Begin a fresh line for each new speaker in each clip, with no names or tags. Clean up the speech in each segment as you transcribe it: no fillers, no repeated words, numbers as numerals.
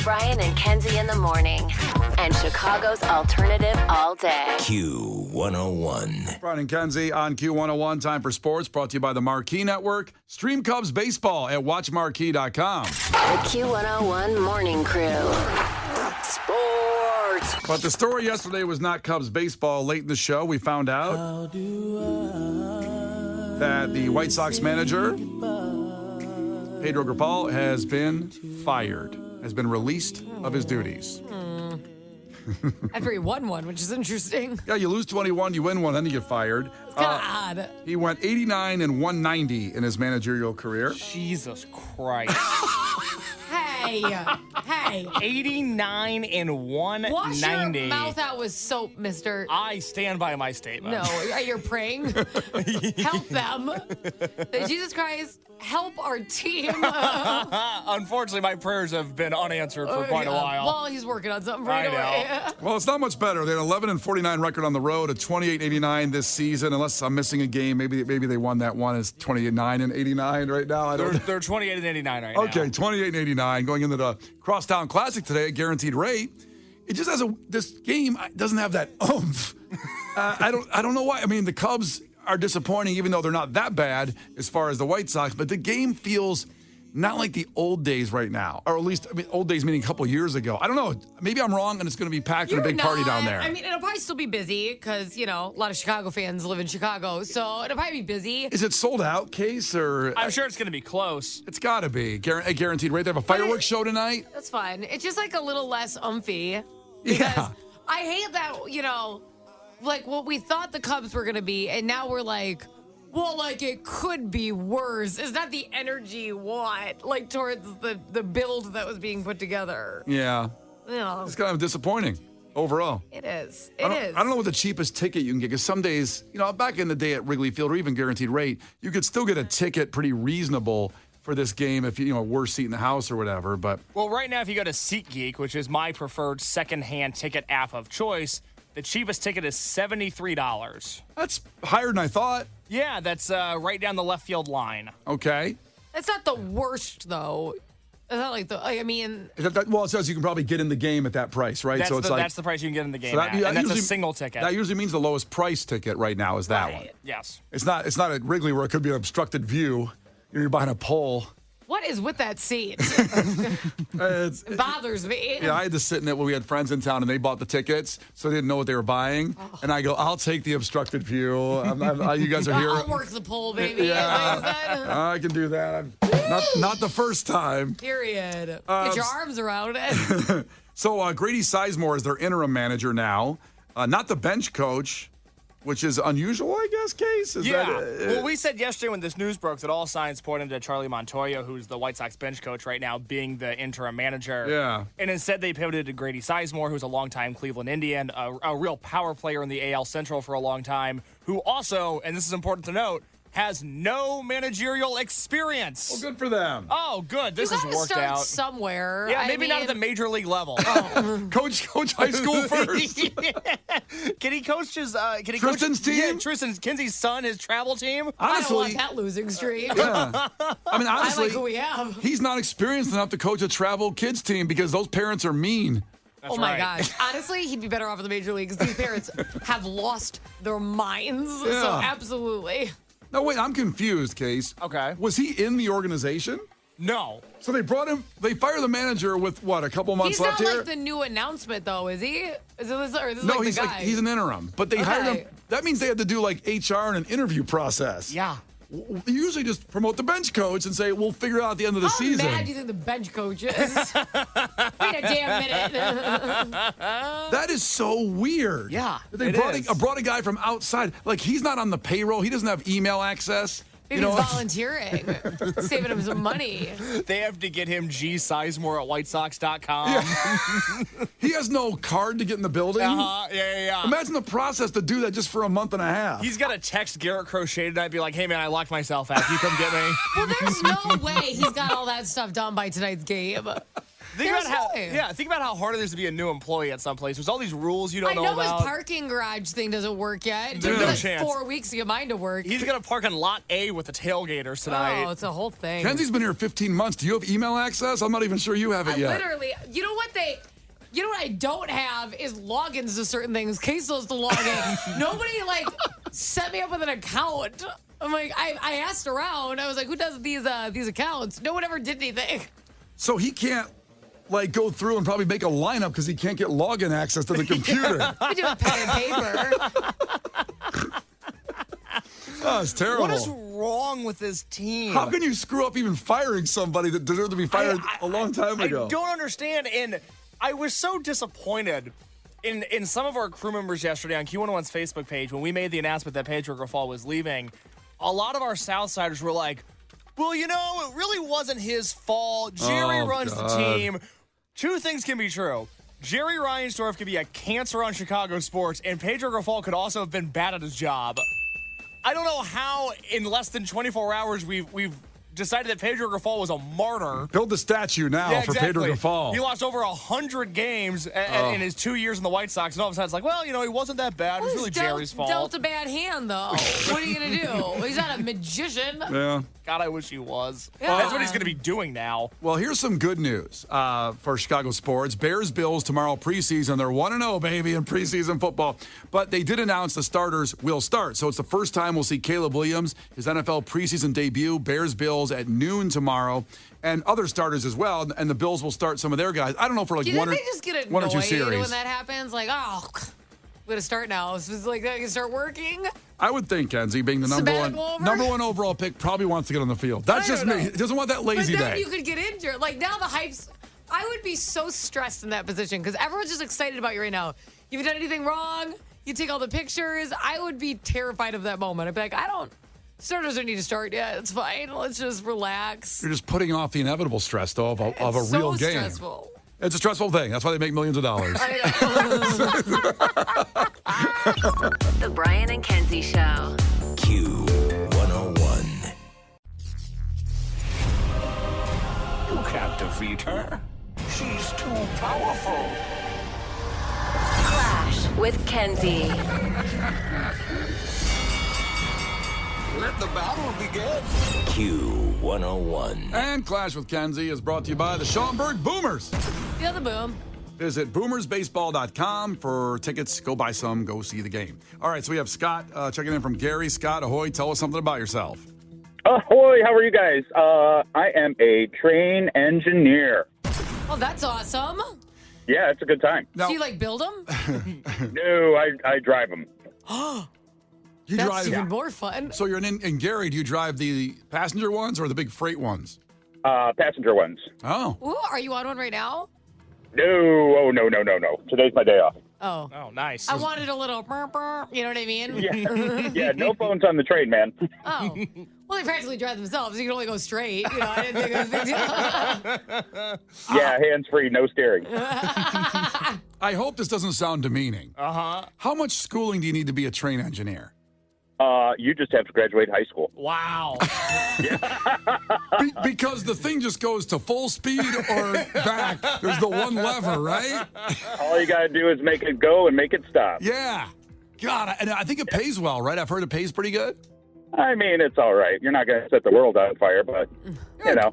Brian and Kenzie in the morning. And Chicago's alternative all day.
Q101.
Brian and Kenzie on Q101. Time for sports, brought to you by the Marquee Network. Stream Cubs baseball at watchmarquee.com.
The Q101 Morning Crew. Sports.
But the story yesterday was not Cubs baseball. Late in the show, we found out that the White Sox manager, Pedro Gripal, has been fired, has been released of his duties.
After he won one, which is interesting.
Yeah, you lose 21, you win one, then you get fired.
It's kind of odd.
He went 89 and 190 in his managerial career.
Jesus Christ.
Hey.
89 and 190.
Wash your mouth out with soap, mister.
I stand by my statement.
No, you're praying. Help them. Jesus Christ, help our team.
Unfortunately, my prayers have been unanswered for quite a while.
Well, he's working on something right
I know.
away.
Well, it's not much better. They had an 11 and 49 record on the road, a 28 89 this season. Unless I'm missing a game, maybe they won that one. It's 29 and 89 right now. I don't know.
They're 28 and 89 right now.
Okay, 28 and 89 going into the Crosstown Classic today at guaranteed rate. It just has this game doesn't have that oomph. I don't know why. I mean, the Cubs are disappointing, even though they're not that bad as far as the White Sox. But the game feels not like the old days right now, or at least old days meaning a couple years ago. I don't know. Maybe I'm wrong, and it's going to be packed and a big party down there.
I mean, it'll probably still be busy because a lot of Chicago fans live in Chicago, so it'll probably be busy.
Is it sold out, Case, or
I'm sure it's going to be close.
It's got to be guaranteed rate. They have a fireworks show tonight.
That's fine. It's just like a little less umphy.
Yeah.
I hate that, like what we thought the Cubs were going to be, and now we're like, well, like it could be worse. Is that the energy you want, like towards the build that was being put together?
Yeah. It's kind of disappointing overall.
It is.
I don't know what the cheapest ticket you can get, because some days, back in the day at Wrigley Field or even guaranteed rate, you could still get a ticket pretty reasonable for this game if worst seat in the house or whatever. But
well, right now, if you go to SeatGeek, which is my preferred secondhand ticket app of choice, the cheapest ticket is $73.
That's higher than I thought.
Yeah, that's right down the left field line.
Okay.
That's not the worst, though. It's not like
Well, it says you can probably get in the game at that price, right?
That's the price you can get in the game at, and that's a single ticket.
That usually means the lowest price ticket right now is that one.
Yes.
It's not at Wrigley where it could be an obstructed view. You're behind a pole.
What is with that seat? It bothers me.
Yeah, I had to sit in it when we had friends in town and they bought the tickets, so they didn't know what they were buying. Oh. And I go, I'll take the obstructed view. You guys are here.
I'll work the pole, baby.
Yeah, I can do that. Not the first time.
Period. Get your arms around it.
So Grady Sizemore is their interim manager now, not the bench coach, which is unusual, I guess, Case?
Well, we said yesterday when this news broke that all signs pointed to Charlie Montoya, who's the White Sox bench coach right now, being the interim manager.
Yeah.
And instead they pivoted to Grady Sizemore, who's a longtime Cleveland Indian, a real power player in the AL Central for a long time, who also, and this is important to note, has no managerial experience.
Well, good for them.
Oh, good. This has worked
start
out
somewhere.
Yeah, maybe not at the major league level.
Coach high school first.
Can he coach his?
Tristan's team?
Yeah, Tristan's Kenzie's son, his travel team.
Honestly,
I don't want that losing streak.
Yeah. I mean, honestly,
I like who we have.
He's not experienced enough to coach a travel kids team because those parents are mean.
That's
my
right.
gosh. Honestly, he'd be better off in the major leagues. These parents have lost their minds.
Yeah.
So absolutely.
No, wait, I'm confused, Case.
Okay.
Was he in the organization?
No.
So they fired the manager with, what, a couple months left here?
He's not like the new announcent, though, is he? Is this
No,
like
he's
the guy?
he's an interim. But they hired him. That means they had to do like HR and an interview process.
Yeah.
You usually just promote the bench coach and say, we'll figure it out at the end of the season.
How mad do you think the bench coach is? Wait a damn minute.
That is so weird.
Yeah,
They brought a guy from outside. Like, he's not on the payroll. He doesn't have email access.
Maybe he's volunteering, saving him some money.
They have to get him G. Sizemore at WhiteSox.com.
Yeah. He has no card to get in the building.
Yeah.
Imagine the process to do that just for a month and a half.
He's got to text Garrett Crochet tonight and be like, hey, man, I locked myself out. You come get me.
Well, there's no way he's got all that stuff done by tonight's game.
Think about how hard it is to be a new employee at some place. There's all these rules you don't know about.
I know his parking garage thing doesn't work yet.
There's no
like
chance.
4 weeks to get mine to work.
He's going to park in Lot A with the tailgaters tonight.
Oh, it's a whole thing.
Kenzie's been here 15 months. Do you have email access? I'm not even sure you have it yet.
Literally, you know what I don't have is logins to certain things. Queso's to log in. Nobody set me up with an account. I'm like, I asked around. I was like, who does these accounts? No one ever did anything.
So he can't go through and probably make a lineup because he can't get login access to the computer.
We do a pen and paper.
Oh, it's terrible.
What is wrong with this team?
How can you screw up even firing somebody that deserved to be fired a long time ago?
I don't understand. And I was so disappointed in some of our crew members yesterday on Q101's Facebook page when we made the announcement that Pedro Grafal was leaving. A lot of our Southsiders were like, well, it really wasn't his fault. Jerry runs the team. Two things can be true. Jerry Reinsdorf could be a cancer on Chicago sports, and Pedro Grafal could also have been bad at his job. I don't know how in less than 24 hours we've decided that Pedro Grafal was a martyr.
Build the statue now for Pedro Grafal.
He lost over 100 games in his 2 years in the White Sox, and all of a sudden it's like, well, he wasn't that bad. It was really Jerry's fault.
Dealt a bad hand, though. What are you going to do? He's not a magician.
Yeah.
God, I wish he was.
Yeah.
That's what he's going to be doing now.
Well, here's some good news for Chicago sports. Bears-Bills tomorrow preseason. They're 1-0, baby, in preseason football. But they did announce the starters will start. So it's the first time we'll see Caleb Williams, his NFL preseason debut, Bears-Bills at noon tomorrow, and other starters as well. And the Bills will start some of their guys. I don't know for
Do you
one
think they just get
or two
annoyed
series.
when that happens? Like, oh, we got to start now. So it's like that can start working.
I would think Kenzie, being the number one overall pick, probably wants to get on the field. That's just me. He doesn't want that lazy
but then
day.
you could get injured. Like now the hype's. I would be so stressed in that position because everyone's just excited about you right now. You haven't done anything wrong. You take all the pictures. I would be terrified of that moment. I'd be like, starters don't need to start yet. It's fine. Let's just relax.
You're just putting off the inevitable stress, though, of a
It's
real
so
game.
Stressful.
It's a stressful thing. That's why they make millions of dollars.
The Brian and Kenzie Show.
Q101.
You can't defeat her. She's too powerful.
Clash with Kenzie.
Let the battle begin.
Q101.
And Clash with Kenzie is brought to you by the Schaumburg Boomers.
Feel the boom.
Visit boomersbaseball.com for tickets. Go buy some. Go see the game. All right, so we have Scott checking in from Gary. Scott, ahoy. Tell us something about yourself.
Ahoy, how are you guys? I am a train engineer.
Oh, that's awesome.
Yeah, it's a good time.
Now,
Do you build them?
No, I drive them.
you
That's
drive.
even more fun.
So you're in Gary. Do you drive the passenger ones or the big freight ones?
Passenger ones.
Oh.
Ooh, are you on one right now?
No, oh, no. Today's my day off.
Oh.
Oh, nice.
I wanted a little burr, burr, you know what I mean?
Yeah, no phones on the train, man.
Oh. Well, they practically drive themselves. You can only go straight. I didn't think it was a big deal.
Yeah, hands-free, no steering.
I hope this doesn't sound demeaning.
Uh-huh.
How much schooling do you need to be a train engineer?
You just have to graduate high school.
Wow.
Because the thing just goes to full speed or back. There's the one lever, right?
All you got to do is make it go and make it stop.
Yeah. God, and I think it pays well, right? I've heard it pays pretty good.
I mean, it's all right. You're not going to set the world on fire, but, you know.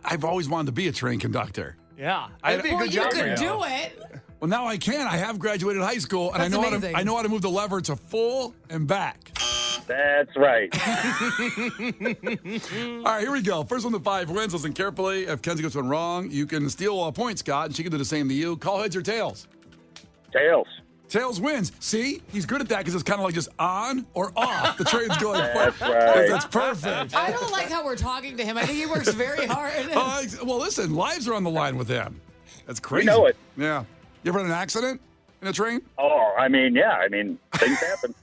I've always wanted to be a train conductor.
Yeah. That'd be a good
you
job for
could
you.
do it.
Well, now I can. I have graduated high school, and
That's amazing.
I know how to move the lever to full and back.
That's right.
All right, here we go. First one to 5 wins. Listen carefully. If Kenzie gets one wrong, you can steal a point, Scott, and she can do the same to you. Call heads or tails.
Tails.
Tails wins. See? He's good at that because it's kind of like just on or off. The train's going
That's
forward.
right.
That's perfect.
I don't like how we're talking to him. I think he works very hard.
Well, listen, lives are on the line with him. That's crazy.
know it.
Yeah. You ever had an accident in a train?
Oh, I mean, yeah. I mean, things happen.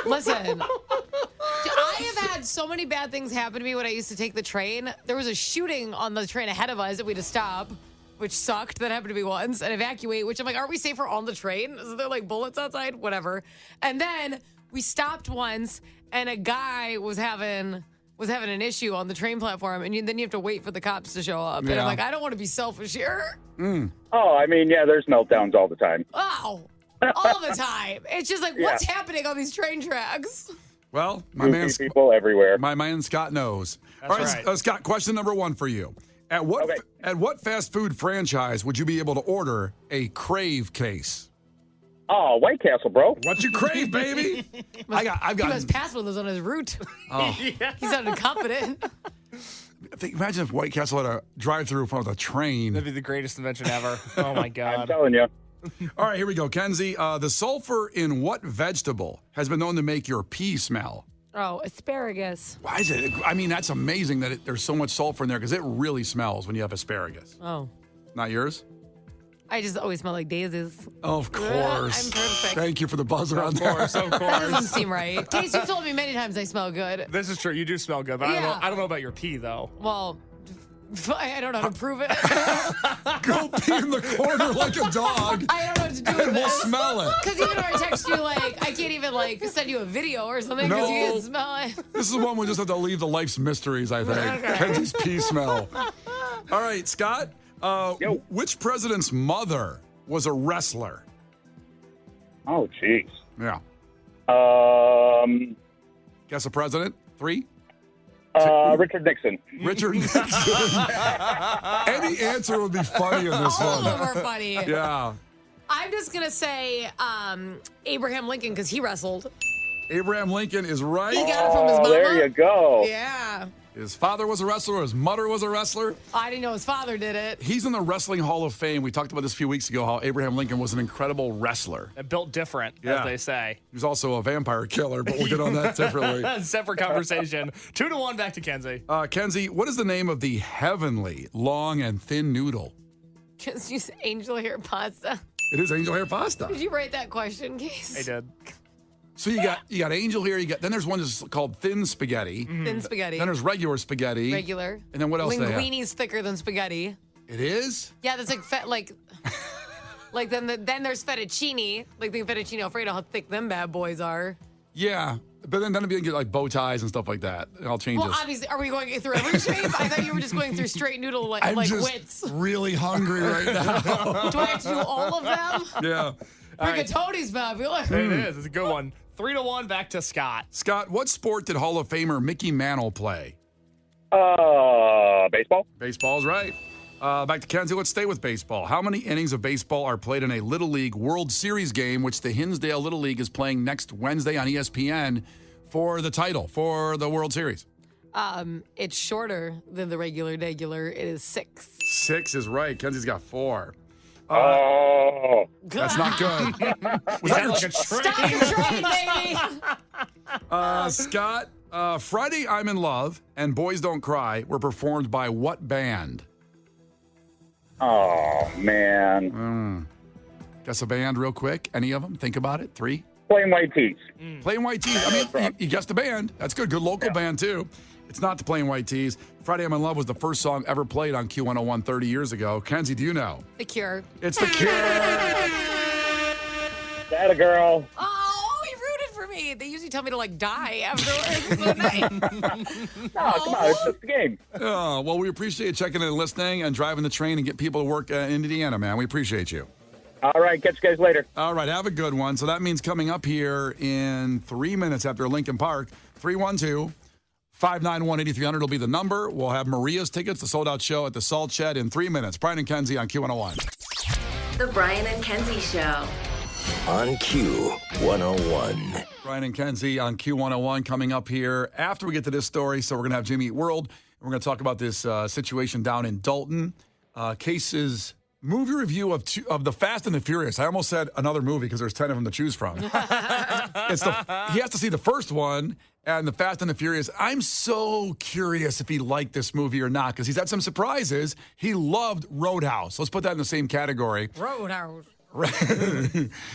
Listen, I have had so many bad things happen to me when I used to take the train. There was a shooting on the train ahead of us that we had to stop, which sucked. That happened to me once. And evacuate, which I'm like, aren't we safer on the train? Is there bullets outside? Whatever. And then we stopped once, and a guy was having was having an issue on the train platform, and then you have to wait for the cops to show up. And
Yeah.
I'm like, I don't want to be selfish here.
Oh, I mean, yeah, there's meltdowns all the time.
Oh, all the time. It's just like, what's happening on these train tracks?
Well, my
Goofy people everywhere.
my man Scott knows.
That's
All right,
right.
Scott, question number 1 for you. At what fast food franchise would you be able to order a Crave case?
Oh, White Castle, bro.
What you crave, baby? I've
He
got.
must pass one of those on his route.
Oh.
He sounded confident.
Imagine if White Castle had a drive-through in front of the train.
That'd be the greatest invention ever. Oh my
I'm
God.
telling you.
All right, here we go, Kenzie. The sulfur in what vegetable has been known to make your pee smell?
Oh, asparagus.
Why is it? I mean, that's amazing that there's so much sulfur in there because it really smells when you have asparagus.
Oh.
Not yours?
I just always smell like daisies.
Of course.
I'm perfect.
Thank you for the buzzer on
Of
that.
course, of
That doesn't
course.
seem right. Case, you've told me many times I smell good.
This is true. You do smell good, but
Yeah.
I don't know about your pee though.
Well, I don't know how to prove it.
Go pee in the corner like a dog,
I don't know what to do
and
with
we'll
this.
smell it.
Because even when I text you, like, I can't even, like, send you a video or something because you
No.
can smell it.
This is one we just have to leave the life's mysteries, I think. Kenzie's pee smell. All right, Scott.
Yo.
Which president's mother was a wrestler?
Oh, jeez.
Yeah. Guess a president? 3?
Richard Nixon.
Richard Nixon. Any answer would be funny in this
All of
one.
them are funny.
Yeah.
I'm just going to say Abraham Lincoln because he wrestled.
Abraham Lincoln is right.
He got it from his mama.
There you go.
Yeah.
His father was a wrestler. His mother was a wrestler.
I didn't know his father did it.
He's in the Wrestling Hall of Fame. We talked about this a few weeks ago, how Abraham Lincoln was an incredible wrestler.
Built different,
Yeah.
as they say.
He was also a vampire killer, but we'll get on that separately.
Separate conversation. 2-1 back to Kenzie.
Kenzie, what is the name of the heavenly, long, and thin noodle?
Because you said angel hair pasta.
It is angel hair pasta.
Did you write that question, Case?
I did.
So you got angel hair. Then there's one that's called thin spaghetti.
Thin spaghetti.
Then there's regular spaghetti.
Regular.
And then what else they have?
Linguini's thicker than spaghetti.
It is?
Yeah, that's like then there's fettuccine. Like the fettuccine Alfredo, how thick them bad boys are.
Yeah. But then if you get like bow ties and stuff like that, it all changes.
Well, obviously, are we going through every shape? I thought you were just going through straight noodle
I'm
like
just
wits.
really hungry right now.
Do I have to do all of them?
Yeah.
Rigatoni's fabulous.
It is. It's a good one. 3-1 back to Scott.
Scott, what sport did Hall of Famer Mickey Mantle play?
Baseball.
Baseball's right. Back to Kenzie. Let's stay with baseball. How many innings of baseball are played in a Little League World Series game, which the Hinsdale Little League is playing next Wednesday on ESPN for the title, for the World Series?
It's shorter than the regular. It is 6.
6 is right. Kenzie's got 4.
Oh.
That's not good. Was that
Like a train.
Stop your train, baby.
Scott, Friday I'm in Love and Boys Don't Cry were performed by what band?
Oh, man.
Guess a band real quick. Any of them? Think about it. 3.
Plain White Tees.
Plain White Tees. I mean, you guessed the band. That's good. Good local band, too. It's not the Plain White Tees. Friday I'm in Love was the first song ever played on Q101 30 years ago. Kenzie, do you know?
The Cure.
It's The Cure.
That a girl.
Oh, he rooted for me. They usually tell me to like die afterwards. So nice.
No, come on. It's just a game.
Oh, well, we appreciate you checking in and listening and driving the train and get people to work in Indiana, man. We appreciate you.
All right. Catch you guys later.
All right, have a good one. So that means coming up here in 3 minutes after Lincoln Park, 312-591-8300 will be the number. We'll have Maria's tickets, the sold-out show at the Salt Shed in 3 minutes. Brian and Kenzie on Q101.
The Brian and Kenzie Show.
On Q101.
Brian and Kenzie on Q101 coming up here after we get to this story. So we're going to have Jimmy Eat World. And we're going to talk about this situation down in Dolton. Case's movie review of The Fast and the Furious. I almost said another movie because there's 10 of them to choose from. He has to see the first one and The Fast and the Furious. I'm so curious if he liked this movie or not because he's had some surprises. He loved Roadhouse. Let's put that in the same category.
Roadhouse.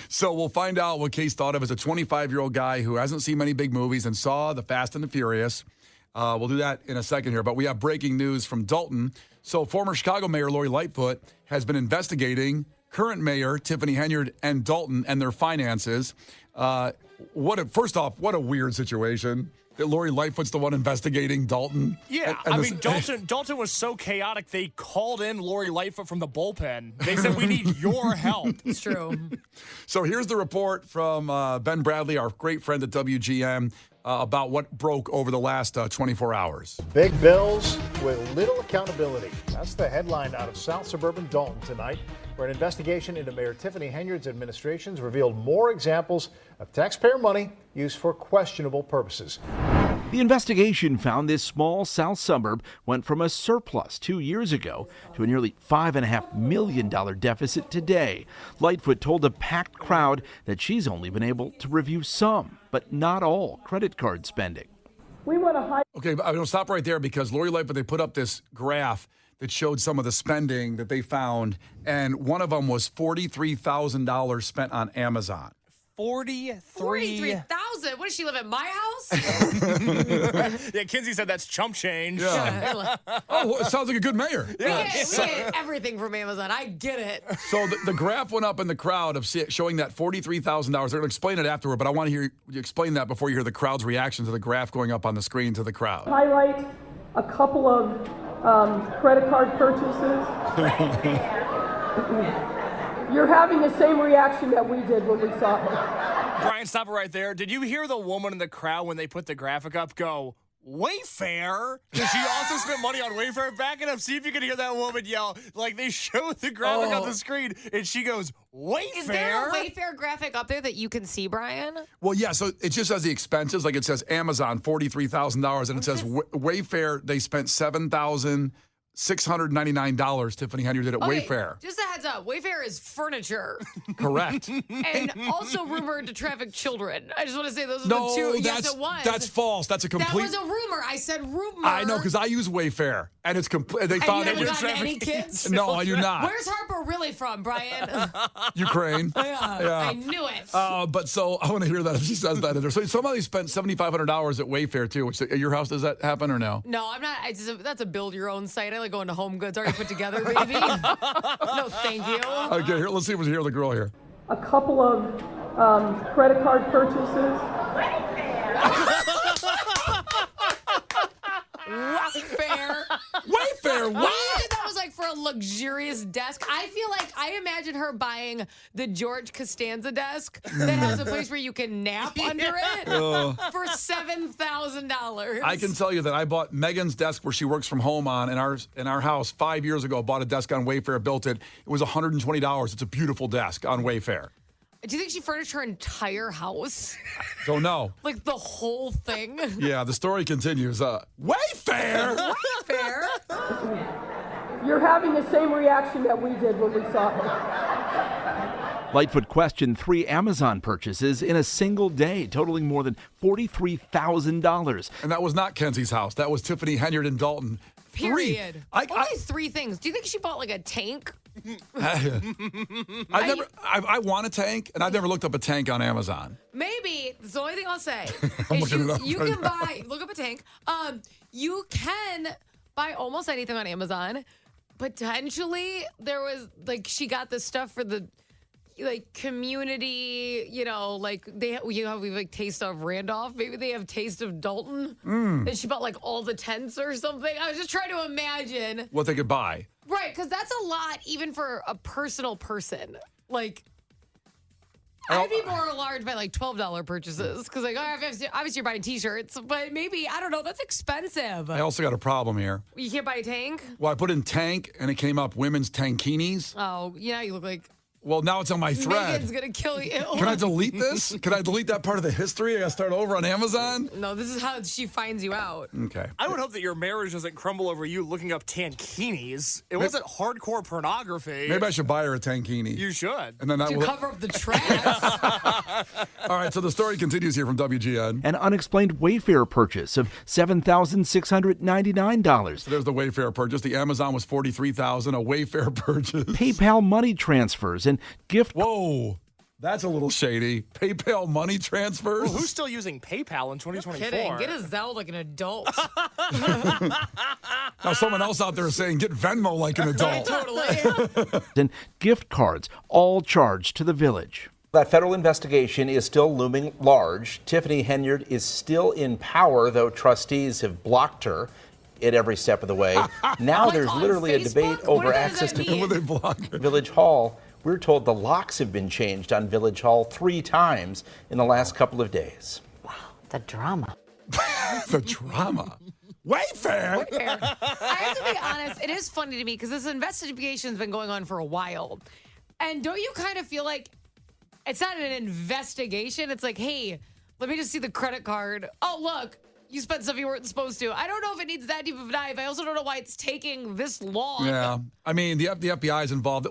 So we'll find out what Case thought of as a 25-year-old guy who hasn't seen many big movies and saw The Fast and the Furious. We'll do that in a second here, but we have breaking news from Dolton. So former Chicago Mayor Lori Lightfoot has been investigating current Mayor Tiffany Henyard and Dolton and their finances. First off, what a weird situation. that Lori Lightfoot's the one investigating Dolton?
Yeah,
And
I
this-
mean, Dolton was so chaotic, they called in Lori Lightfoot from the bullpen. They said, we need your help.
It's true.
So here's the report from Ben Bradley, our great friend at WGN, about what broke over the last 24 hours.
Big bills with little accountability. That's the headline out of South Suburban Dolton tonight, where an investigation into Mayor Tiffany Henyard's administrations revealed more examples of taxpayer money used for questionable purposes.
The investigation found this small south suburb went from a surplus 2 years ago to a nearly $5.5 million deficit today. Lightfoot told a packed crowd that she's only been able to review some, but not all, credit card spending.
Okay, but I'm going to stop right there because Lori Lightfoot, they put up this graph that showed some of the spending that they found, and one of them was $43,000 spent on Amazon.
43,000. What does she live at my house?
Yeah, Kenzie said that's chump change.
Yeah. Oh, it sounds like a good mayor.
We get everything from Amazon. I get it.
So the graph went up in the crowd of showing that $43,000. They're going to explain it afterward, but I want to hear you explain that before you hear the crowd's reaction to the graph going up on the screen to the crowd.
Highlight a couple of credit card purchases. You're having the same reaction that we did when we saw it.
Brian, stop it right there. Did you hear the woman in the crowd when they put the graphic up go, Wayfair? Because she also spent money on Wayfair. Back it up. See if you can hear that woman yell. Like, they showed the graphic on the screen, and she goes, Wayfair?
Is there a Wayfair graphic up there that you can see, Brian?
Well, yeah, so it just says the expenses. Like it says Amazon, $43,000, and it says Wayfair, they spent $7,699. Tiffany Henyard did at Wayfair.
Just a heads up, Wayfair is furniture.
Correct.
And also rumored to traffic children. I just want to say those are the two. Yes, it was.
That's false. That's a
That
complete.
was a rumor. I said rumor.
I know, because I use Wayfair, and it's complete. They
And
thought
you
it
haven't
was
gotten any kids?
No, I do not.
Where's Harper really from, Brian?
Ukraine.
Yeah, I knew it.
But so I want to hear that if she says that in there. So somebody spent $7,500 at Wayfair too. Which at your house, does that happen or no?
No, I'm not. That's a build your own site. I like going to Home Goods already put together, baby. No, thank you.
Okay, here, let's see if we hear the girl here.
A couple of credit card purchases.
Wayfair.
Wayfair, what?
That was like for a luxurious desk. I feel like I imagine her buying the George Costanza desk that has a place where you can nap under it for $7,000.
I can tell you that I bought Megan's desk where she works from home on in our house 5 years ago. Bought a desk on Wayfair, built it. It was $120. It's a beautiful desk on Wayfair.
Do you think she furnished her entire house?
Don't know.
Like the whole thing?
Yeah, the story continues. Wayfair?
Wayfair?
You're having the same reaction that we did when we saw it.
Lightfoot questioned 3 Amazon purchases in a single day, totaling more than $43,000.
And that was not Kenzie's house. That was Tiffany Henyard in Dolton.
Period.
Only
Only 3 things. Do you think she bought like a tank?
I want a tank, and I've never looked up a tank on Amazon.
Maybe. That's the only thing I'll say.
I'm
is
looking it up
you
right
can
now.
look up a tank. You can buy almost anything on Amazon. Potentially, there was like she got the stuff for the like community, like we have like Taste of Randolph. Maybe they have Taste of Dolton. And she bought like all the tents or something. I was just trying to imagine.
What they could buy.
Right, because that's a lot even for a personal person. Like, I'd be more alarmed by like $12 purchases. Because like, obviously you're buying t-shirts, but maybe, I don't know, that's expensive.
I also got a problem here.
You can't buy a tank?
Well, I put in tank, and it came up women's tankinis.
Oh, yeah, you look like
Well, now it's on my thread.
Megan's going to kill you.
Can I delete this? Can I delete that part of the history? I got to start over on Amazon?
No, this is how she finds you out.
Okay.
I would hope that your marriage doesn't crumble over you looking up tankinis. It wasn't hardcore pornography.
Maybe I should buy her a tankini.
You should.
And then that
To
will...
cover up the tracks.
All right, so the story continues here from WGN.
An unexplained Wayfair purchase of $7,699.
So there's the Wayfair purchase. The Amazon was $43,000. A Wayfair purchase.
PayPal money transfers and gift.
Whoa. That's a little shady. PayPal money transfers?
Well, who's still using PayPal in 2024?
Kidding. Get a Zelle like an adult.
Now someone else out there is saying, get Venmo like an adult.
Totally.
and gift cards, all charged to the village. That federal investigation is still looming large. Tiffany Henyard is still in power, though trustees have blocked her at every step of the way. Now there's literally a debate over access to Village Hall. We're told the locks have been changed on Village Hall 3 times in the last couple of days.
Wow, the drama.
The drama. Wayfair.
I have to be honest, it is funny to me because this investigation's been going on for a while. And don't you kind of feel like it's not an investigation? It's like, hey, let me just see the credit card. Oh, look, you spent stuff you weren't supposed to. I don't know if it needs that deep of a dive. I also don't know why it's taking this long.
Yeah. I mean, the FBI is involved.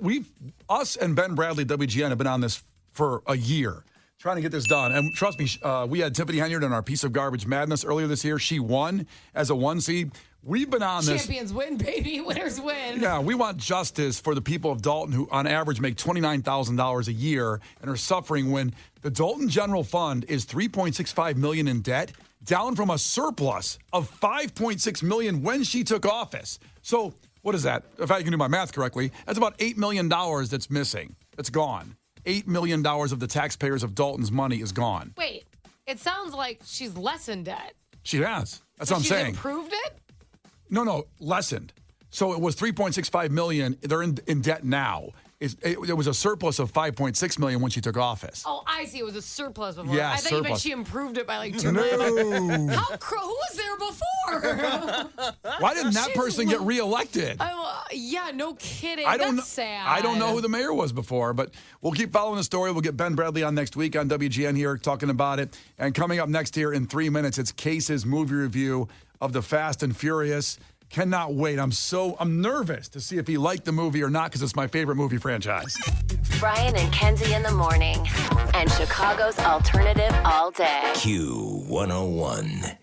Us and Ben Bradley, WGN, have been on this for a year, trying to get this done. And trust me, we had Tiffany Henyard in our Piece of Garbage Madness earlier this year. She won as a 1 seed. We've been on this.
Champions win, baby. Winners win.
Yeah, we want justice for the people of Dolton who, on average, make $29,000 a year and are suffering when the Dolton General Fund is $3.65 million in debt, down from a surplus of $5.6 million when she took office. So what is that? If I can do my math correctly, that's about $8 million that's missing. That's gone. $8 million of the taxpayers of Dolton's money is gone.
Wait, it sounds like she's less in debt.
She has. That's what I'm saying.
She's improved it?
No, lessened. So it was $3.65 million. They're in debt now. It was a surplus of $5.6 million when she took office.
Oh, I see. It was a surplus before.
Yeah,
I thought you meant she improved it by like $2 million.
No.
Who was there before?
Why didn't that person get reelected?
Yeah, no kidding.
That's
sad.
I don't know who the mayor was before, but we'll keep following the story. We'll get Ben Bradley on next week on WGN here talking about it. And coming up next here in 3 minutes, it's Case's movie review of The Fast and Furious. Cannot wait. I'm nervous to see if he liked the movie or not because it's my favorite movie franchise.
Brian and Kenzie in the morning. And Chicago's alternative all day.
Q101.